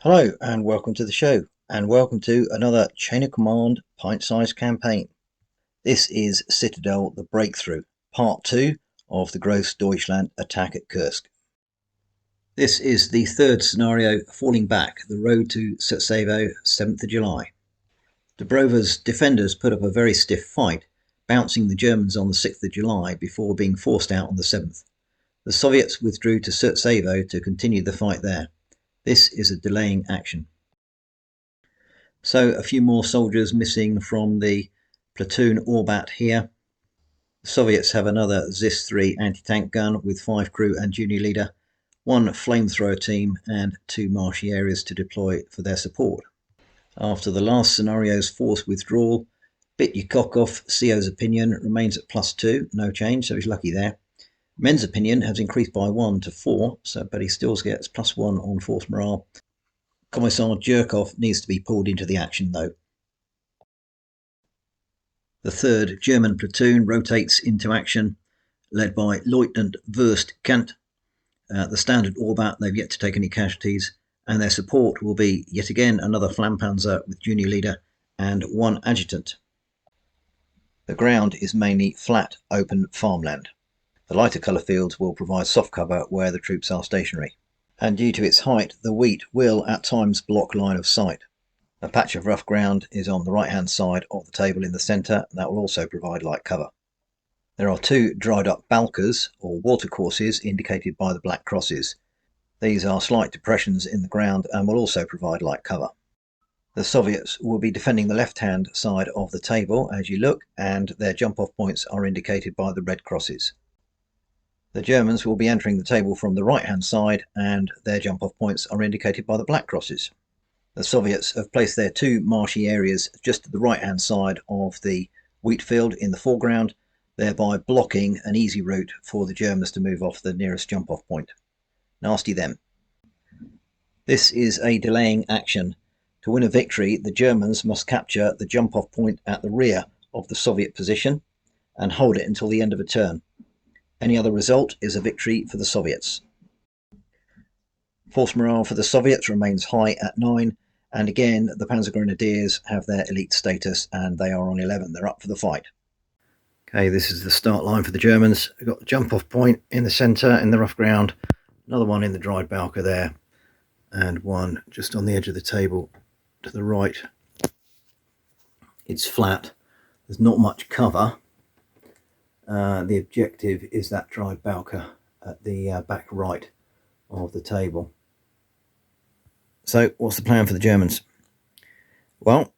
Hello and welcome to the show, and welcome to another Chain of Command pint-sized campaign. This is Citadel the Breakthrough, part 2 of the Grossdeutchsland attack at Kursk. This is the third scenario, Falling Back, the road to Sarajevo, 7th of July. Dobrova's defenders put up a very stiff fight, bouncing the Germans on the 6th of July before being forced out on the 7th. The Soviets withdrew to Sarajevo to continue the fight there. This is a delaying action. So a few more soldiers missing from the platoon Orbat here. The Soviets have another ZIS-3 anti-tank gun with 5 crew and junior leader, 1 flamethrower team and 2 marshy areas to deploy for their support. After the last scenario's forced withdrawal, Bityukov, CO's opinion remains at +2, no change, so he's lucky there. Men's opinion has increased by 1 to 4, but he still gets +1 on force morale. Commissar Jerkov needs to be pulled into the action though. The 3rd German platoon rotates into action, led by Lieutenant Wurst Kant. The standard Orbat, they've yet to take any casualties, and their support will be yet again another Flampanzer with junior leader and 1 adjutant. The ground is mainly flat, open farmland. The lighter colour fields will provide soft cover where the troops are stationary, and due to its height, the wheat will at times block line of sight. A patch of rough ground is on the right hand side of the table in the centre, that will also provide light cover. There are 2 dried up balkers or watercourses indicated by the black crosses. These are slight depressions in the ground and will also provide light cover. The Soviets will be defending the left hand side of the table as you look, and their jump off points are indicated by the red crosses. The Germans will be entering the table from the right hand side, and their jump off points are indicated by the black crosses. The Soviets have placed their 2 marshy areas just to the right hand side of the wheat field in the foreground, thereby blocking an easy route for the Germans to move off the nearest jump off point. Nasty them. This is a delaying action. To win a victory, the Germans must capture the jump off point at the rear of the Soviet position and hold it until the end of a turn. Any other result is a victory for the Soviets. Force morale for the Soviets remains high at 9, and again the Panzergrenadiers have their elite status and they are on 11. They're up for the fight. Okay, this is the start line for the Germans. We've got the jump off point in the centre in the rough ground, another one in the dried balker there, and one just on the edge of the table to the right. It's flat, there's not much cover. The objective is that dried balker at the back right of the table. So what's the plan for the Germans? Well,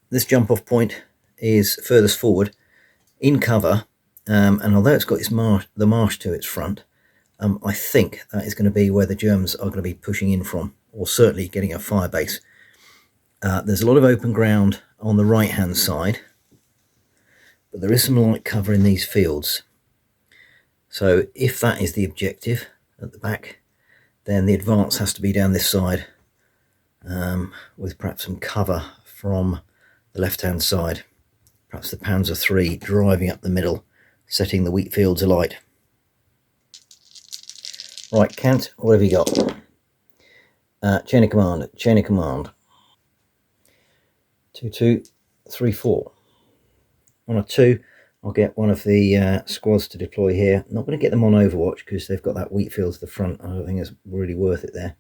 this jump off point is furthest forward in cover, and although it's got the marsh to its front, I think that is going to be where the Germans are going to be pushing in from, or certainly getting a fire base. There's a lot of open ground on the right hand side, but there is some light cover in these fields. So if that is the objective at the back, then the advance has to be down this side, with perhaps some cover from the left hand side. Perhaps the Panzer III driving up the middle, setting the wheat fields alight. Right, Kant, what have you got? Chain of command, chain of command. 2, 2, 3, 4. On a 2, I'll get one of the squads to deploy here. I'm not going to get them on Overwatch because they've got that wheat field to the front. I don't think it's really worth it there.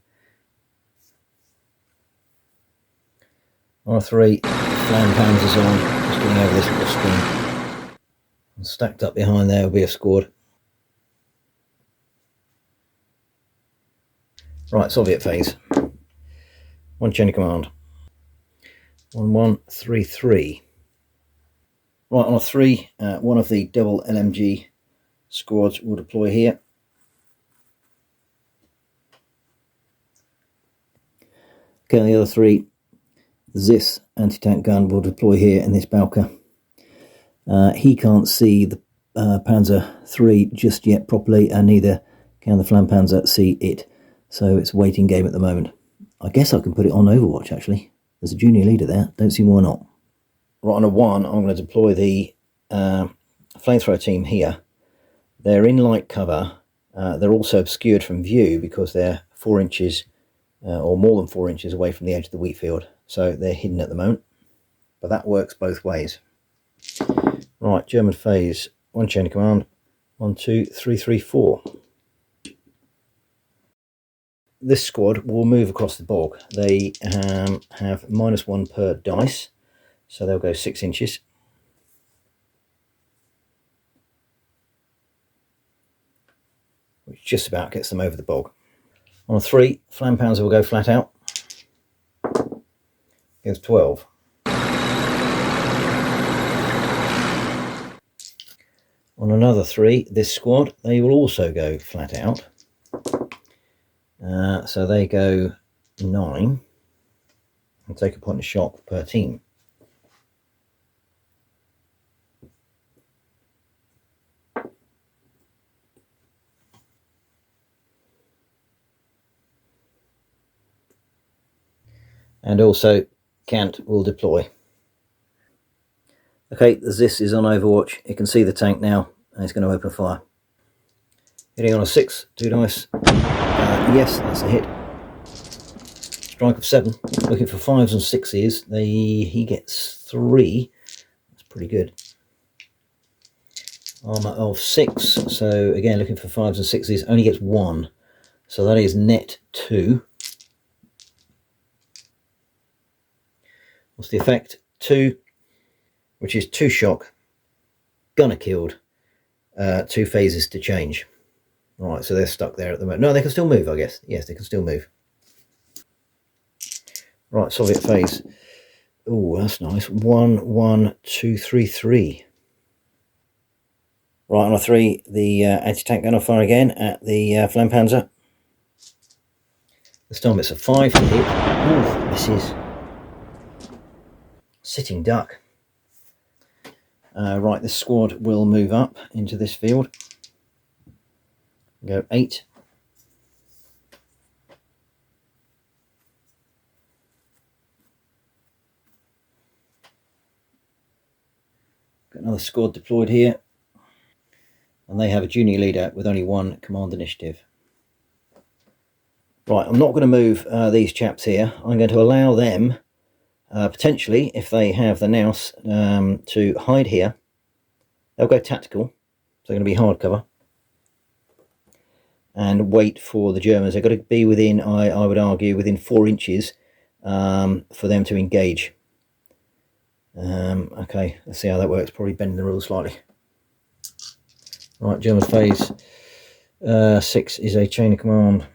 On a 3, flying panzers on, just getting over this little stream. And stacked up behind there will be a squad. Right, Soviet phase. 1 chain of command. 1, 1, 3, 3. Right, on a 3, one of the double LMG squads will deploy here. Okay, on the other 3, the ZIS anti-tank gun will deploy here in this balker. He can't see the Panzer III just yet properly, and neither can the Flampanzer see it. So it's a waiting game at the moment. I guess I can put it on Overwatch actually. There's a junior leader there, don't see why not. Right, on a 1, I'm going to deploy the flamethrower team here. They're in light cover. They're also obscured from view because they're 4 inches or more than 4 inches away from the edge of the wheat field. So they're hidden at the moment, but that works both ways. Right, German phase, 1 chain of command, 1, 2, 3, 3, 4. This squad will move across the bog. They have -1 per dice, so they'll go 6 inches. Which just about gets them over the bog. On a 3, Flampanzer will go flat out. Goes 12. On another 3, this squad, they will also go flat out. So they go 9 and take a point of shock per team. And also Kant will deploy. Okay, this is on Overwatch. You can see the tank now, and it's going to open fire. Hitting on a 6, 2 dice. Yes, that's a hit. Strike of 7. Looking for 5s and 6s. He gets 3. That's pretty good. Armour of 6. So again, looking for 5s and 6s. Only gets 1. So that is net 2. What's the effect? 2, which is 2 shock. Gunner killed. 2 phases to change. Right, so they're stuck there at the moment. No, they can still move, I guess. Yes, they can still move. Right, Soviet phase. Oh, that's nice. 1, 1, 2, 3, 3. Right, on a 3, the anti-tank gunner fire again at the Flampanzer. This time it's a 5 to hit. Ooh, misses. Sitting duck. Right, this squad will move up into this field. Go 8. Got another squad deployed here. And they have a junior leader with only 1 command initiative. Right, I'm not going to move these chaps here. I'm going to allow them, potentially, if they have the nous, to hide here. They'll go tactical, so they're going to be hard cover. And wait for the Germans. They've got to be within, I would argue, within 4 inches for them to engage. Okay, let's see how that works. Probably bending the rules slightly. Right, German phase 6 is a chain of command.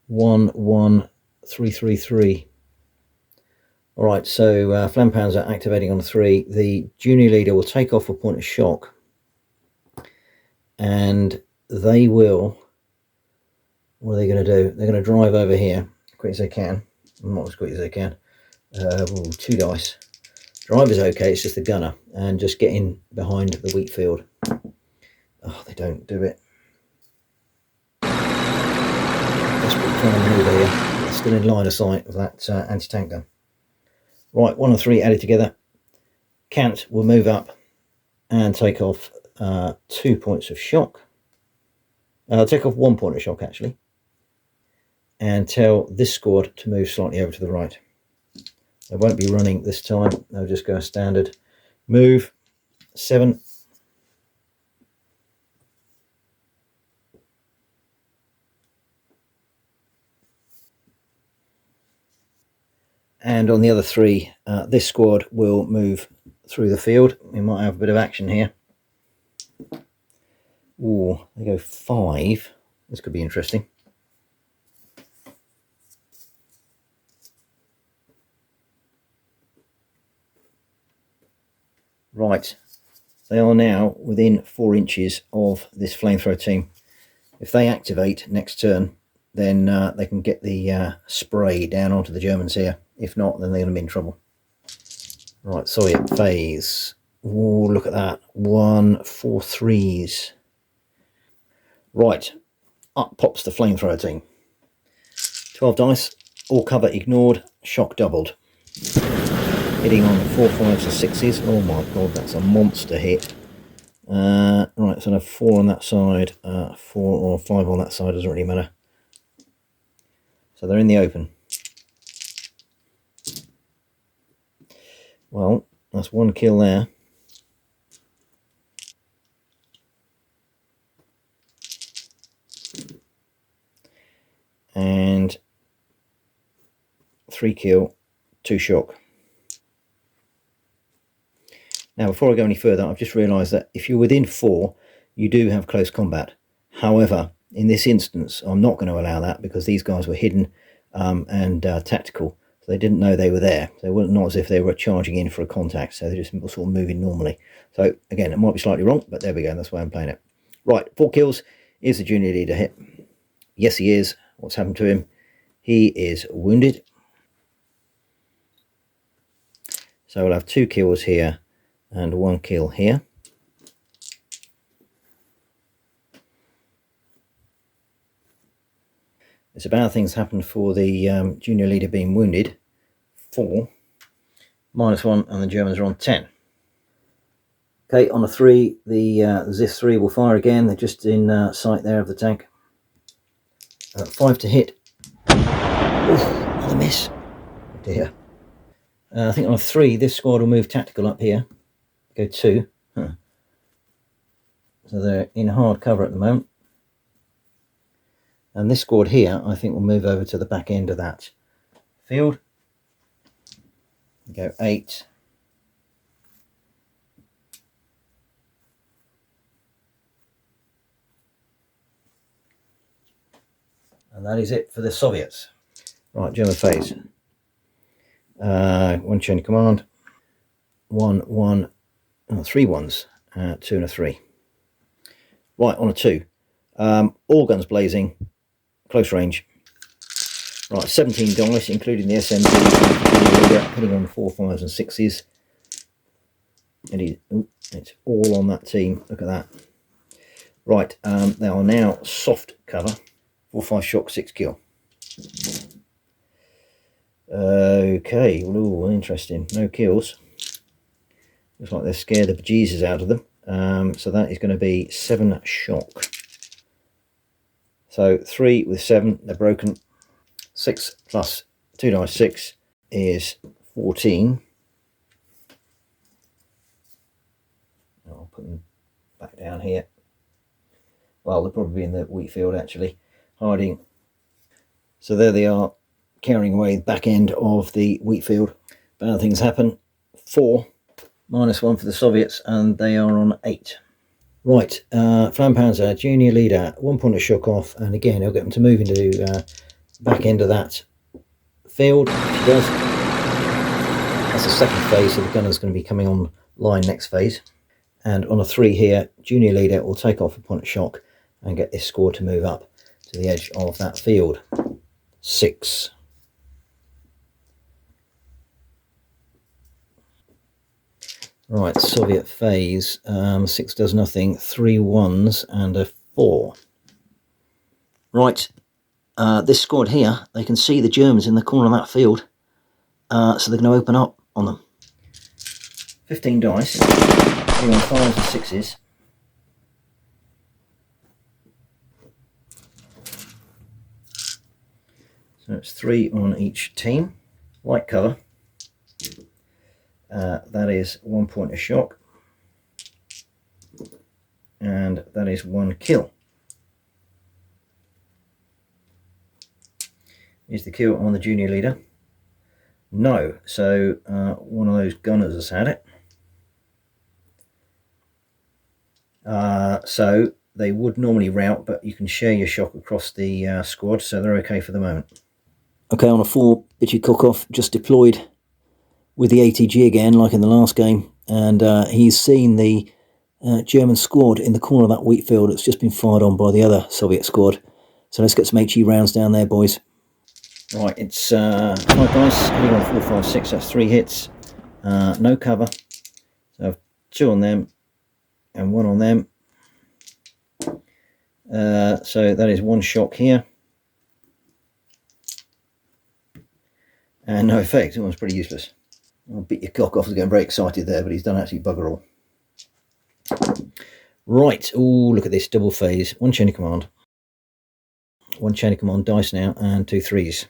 1, 1, 3, 3, 3. All right, so Flampanzer activating on a 3. The junior leader will take off a point of shock, and they will. What are they going to do? They're going to drive over here as quick as they can. Not as quick as they can. 2 dice. Drive is okay, it's just the gunner. And just get in behind the wheat field. Oh, they don't do it. Desperate trying to manoeuvre here. They're still in line of sight of that anti-tank gun. Right, 1 and 3 added together. Kant will move up and take off 2 points of shock. Take off 1 point of shock, actually. And tell this squad to move slightly over to the right. They won't be running this time. They'll just go standard. Move 7. And on the other 3, this squad will move through the field. We might have a bit of action here. Ooh, they go 5. This could be interesting. Right, they are now within 4 inches of this flamethrower team. If they activate next turn, then they can get the spray down onto the Germans here. If not, then they're going to be in trouble. Right, Soviet phase. Oh, look at that. 1, 4, 3s. Right, up pops the flamethrower team. 12 dice, all cover ignored, shock doubled. Hitting on 4, 5s and 6s. Oh my god, that's a monster hit. Right, so I have 4 on that side, 4 or 5 on that side, doesn't really matter. So they're in the open. Well, that's one kill there. And 3 kill, 2 shock. Now, before I go any further, I've just realised that if you're within 4, you do have close combat. However, in this instance, I'm not going to allow that because these guys were hidden and tactical. So they didn't know they were there. They weren't, not as if they were charging in for a contact. So they're just sort of moving normally. So again, it might be slightly wrong, but there we go. That's why I'm playing it. Right, 4 kills. Is the junior leader hit? Yes, he is. What's happened to him? He is wounded. So we'll have 2 kills here and 1 kill here. It's a bad thing's happened for the junior leader being wounded. 4, -1, and the Germans are on 10. Okay, on a 3, the ZIS 3 will fire again. They're just in sight there of the tank. 5 to hit. Oof, another miss. Oh dear. I think on a 3, this squad will move tactical up here. Go 2. Huh. So they're in hard cover at the moment. And this squad here, I think, will move over to the back end of that field. Go 8. And that is it for the Soviets. Right, German phase. 1 chain of command. 1, 1, oh, 3 ones. 2 and a 3. Right, on a 2. All guns blazing. Close range. Right, 17 dice, including the SMG, hitting on 4, 5s and 6s. And it's all on that team. Look at that. Right, they are now soft cover. 4, 5 shock, 6 kill. Okay, ooh, interesting. No kills. Looks like they're scared the bejesus out of them. So that is going to be 7 shock. So 3 with 7, they're broken. 6 plus 2 dice 6 is 14. I'll put them back down here. Well, they'll probably be in the wheat field actually, hiding. So there they are, carrying away the back end of the wheat field. Bad things happen. 4, -1 for the Soviets, and they are on 8. Right, Flampanzer, junior leader, 1 point of shock off, and again, he'll get them to move into back end of that field. He does. That's the second phase, so the gunner's going to be coming on line next phase. And on a 3 here, junior leader will take off a point of shock and get this squad to move up to the edge of that field. 6. Right, Soviet phase. 6 does nothing. 3 ones and a 4. Right, this squad here, they can see the Germans in the corner of that field, so they're going to open up on them. 15 dice, 3 on 5s and 6s. So it's 3 on each team. Light cover. That is 1 point of shock. And that is 1 kill. Is the kill on the junior leader? No. So one of those gunners has had it. So they would normally rout, but you can share your shock across the squad, so they're okay for the moment. Okay, on a 4, Bitchy Cook-Off just deployed with the ATG again, like in the last game, and he's seen the German squad in the corner of that wheat field. It's just been fired on by the other Soviet squad. So let's get some HE rounds down there, boys. Right, it's 5 dice, hitting on 4, 5, 6, that's 3 hits. No cover. So 2 on them and 1 on them. So that is 1 shock here. And no effect. That one's pretty useless. I'll beat your cock off. He's getting very excited there, but he's done actually bugger all. Right. Oh, look at this double phase. 1 chain of command. One chain of command dice now, and 2 3s.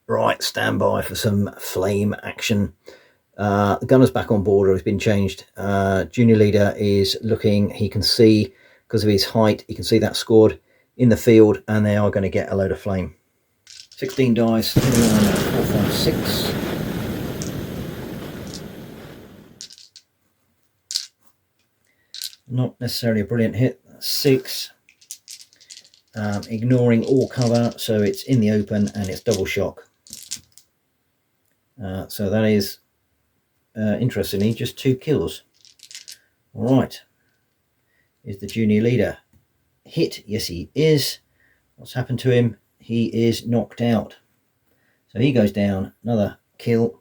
Right, stand by for some flame action. The gunner's back on board, or has been changed. Junior leader is looking. He can see, because of his height, he can see that squad in the field, and they are going to get a load of flame. 16 dice, 4 5 6. Not necessarily a brilliant hit. 6. Ignoring all cover, so it's in the open and it's double shock. So that is, interestingly, just 2 kills. All right. Is the junior leader hit? Yes, he is. What's happened to him? He is knocked out. So he goes down. Another kill.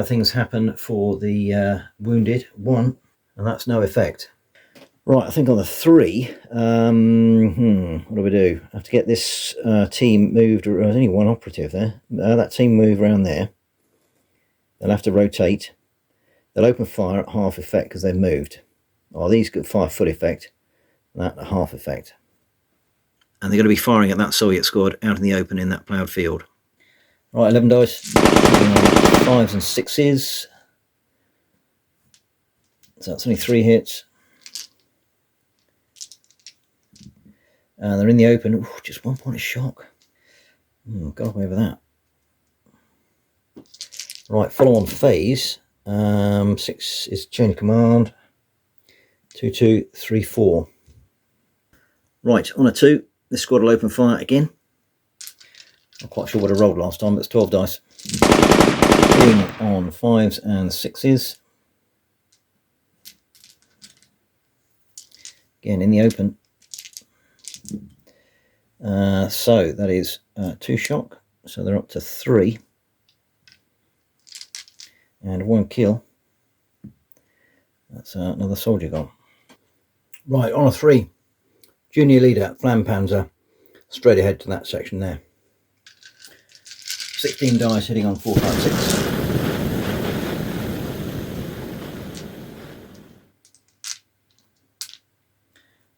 Things happen for the wounded. 1, and that's no effect. Right, I think on the 3, what do we do? I have to get this team moved. There's only one operative there. That team move around there. They'll have to rotate. They'll open fire at half effect because they've moved. Oh, these got fire full effect. That at half effect. And they're going to be firing at that Soviet squad out in the open in that ploughed field. Right, 11 dice. 5s and 6s. So that's only 3 hits. And they're in the open. Ooh, just 1 point of shock. Got away with that. Right, follow on phase. 6 is chain of command. 2 2 3 4. Right, on a 2, this squad will open fire again. Not quite sure what I rolled last time, but it's 12 dice. Hitting on 5s and 6s. Again in the open. So that is 2 shock, so they're up to 3 and 1 kill. That's another soldier gone. Right, on a 3, junior leader, Flam Panzer, straight ahead to that section there. 16 dice, hitting on 4 5 6.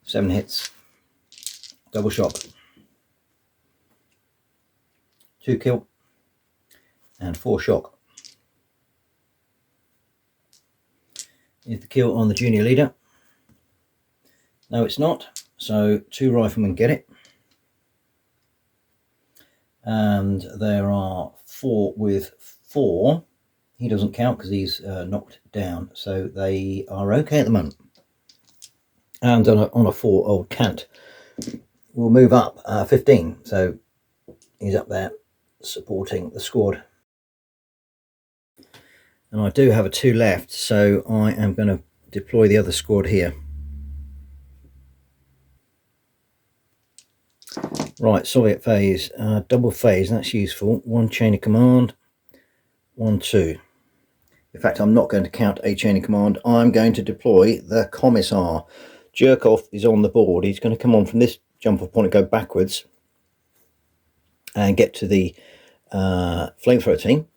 Seven hits, double shock. 2 kill and 4 shock. Is the kill on the junior leader? No, it's not. So 2 riflemen get it. And there are 4 with 4. He doesn't count because he's knocked down. So they are okay at the moment. And on a 4, old Kant will move up 15. So he's up there supporting the squad. And I do have a 2 left, so I am going to deploy the other squad here. Right, Soviet phase, double phase, that's useful. 1 chain of command, 1 2. In fact, I'm not going to count a chain of command. I'm going to deploy the commissar. Jerkov is on the board. He's going to come on from this jump off point and go backwards and get to the flamethrower team.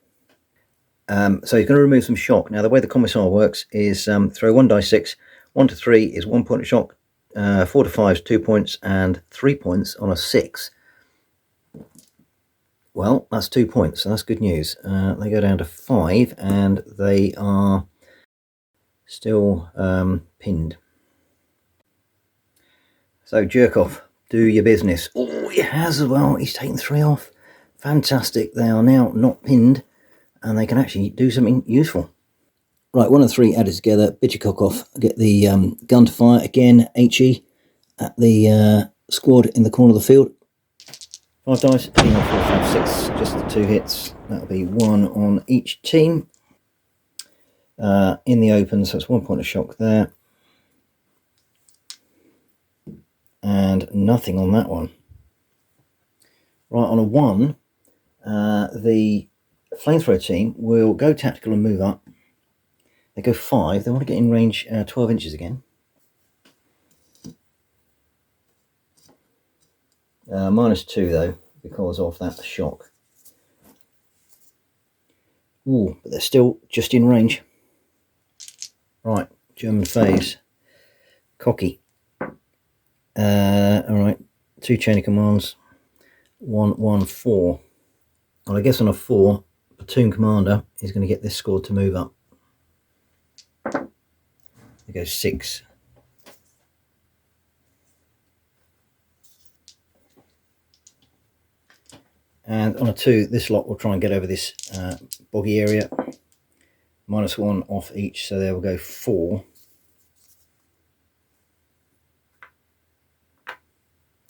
So he's going to remove some shock. Now the way the commissar works is throw 1 die 6, 1 to 3 is 1 point of shock, 4 to 5 is 2 points, and 3 points on a 6. Well, that's 2 points, so that's good news. They go down to 5 and they are still pinned. So Jerkov, do your business. Oh, he has as well. He's taken 3 off. Fantastic. They are now not pinned and they can actually do something useful. Right, 1 and 3 added together. Bitchcock off. Get the gun to fire again. HE at the squad in the corner of the field. 5 dice. Hitting on 4 5 6. Just the 2 hits. That'll be 1 on each team. In the open, so it's 1 point of shock there. And nothing on that one. Right, on a 1, the flamethrower team will go tactical and move up. They go 5. They want to get in range 12 inches again. -2 though, because of that shock. Ooh, but they're still just in range. Right, German phase. Cocky. Alright, 2 chain of commands, 1, 4. Well, I guess on a 4, platoon commander is going to get this squad to move up. It goes 6. And on a 2, this lot will try and get over this boggy area. -1 off each, so they will go 4.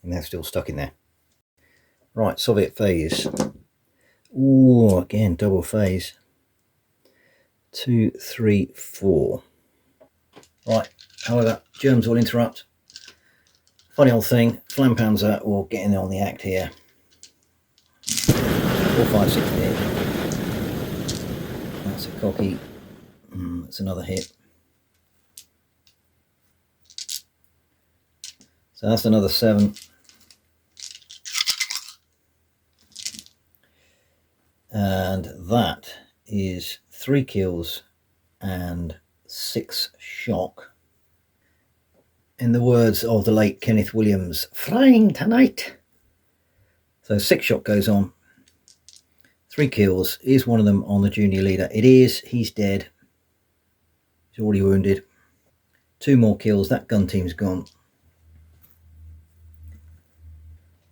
And they're still stuck in there. Right, Soviet phase. Ooh, again, double phase. 2, 3, 4. Right, however, Germans will interrupt. Funny old thing, Flampanzer will get in on the act here. 4, 5, 6 hit. That's a cocky. That's another hit. So that's another 7. And that is 3 kills and 6 shock. In the words of the late Kenneth Williams, flying tonight. So 6 shock goes on. 3 kills. Is one of them on the junior leader? It is. He's dead. He's already wounded. 2 more kills. That gun team's gone.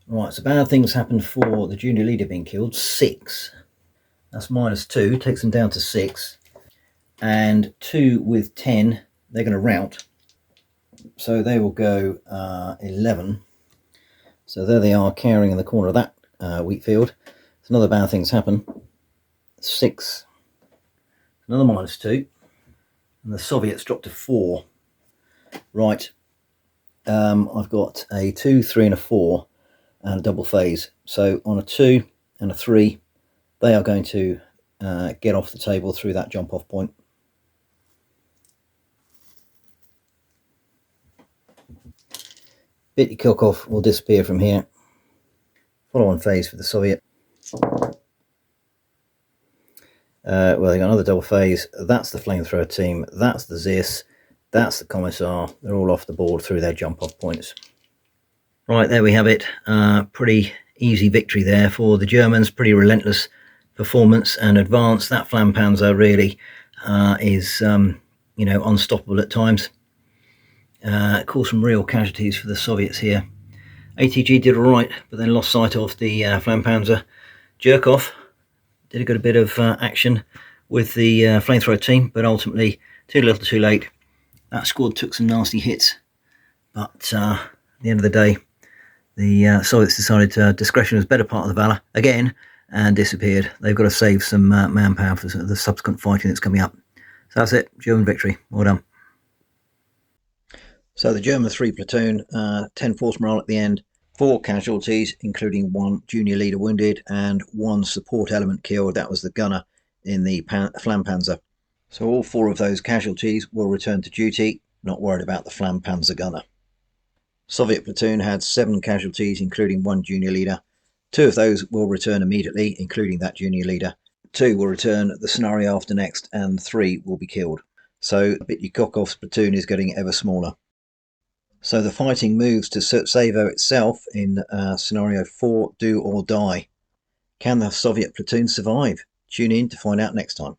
Right, so bad things happened for the junior leader being killed. 6. That's -2. Takes them down to 6. And 2 with 10. They're going to rout. So they will go 11. So there they are, cowering in the corner of that wheat field. So another bad thing's happen. 6. Another -2. And the Soviets dropped to 4. Right. I've got a 2, 3 and a 4 and double phase. So on a 2 and a 3, they are going to get off the table through that jump off point. Bitty cook-off will disappear from here. Follow on phase for the Soviet. Well, they got another double phase. That's the flamethrower team. That's the Zis. That's the Commissar. They're all off the board through their jump off points. Right, there we have it. Pretty easy victory there for the Germans. Pretty relentless performance and advance. That Flampanzer really is, unstoppable at times. Caused some real casualties for the Soviets here. ATG did all right, but then lost sight of the Flampanzer. Jerkov did a good bit of action with the flamethrower team, but ultimately too little too late. That squad took some nasty hits, but at the end of the day, the Soviets decided discretion was better part of the valor again and disappeared. They've got to save some manpower for the subsequent fighting that's coming up. So that's it, German victory. Well done. So the German 3 platoon, 10 force morale at the end, 4 casualties, including 1 junior leader wounded and 1 support element killed. That was the gunner in the Flampanzer. So all 4 of those casualties will return to duty, not worried about the Flampanzer gunner. Soviet platoon had 7 casualties, including 1 junior leader. 2 of those will return immediately, including that junior leader. 2 will return the scenario after next, and 3 will be killed. So Bitty Kokov's platoon is getting ever smaller. So the fighting moves to Savo itself in scenario 4, do or die. Can the Soviet platoon survive? Tune in to find out next time.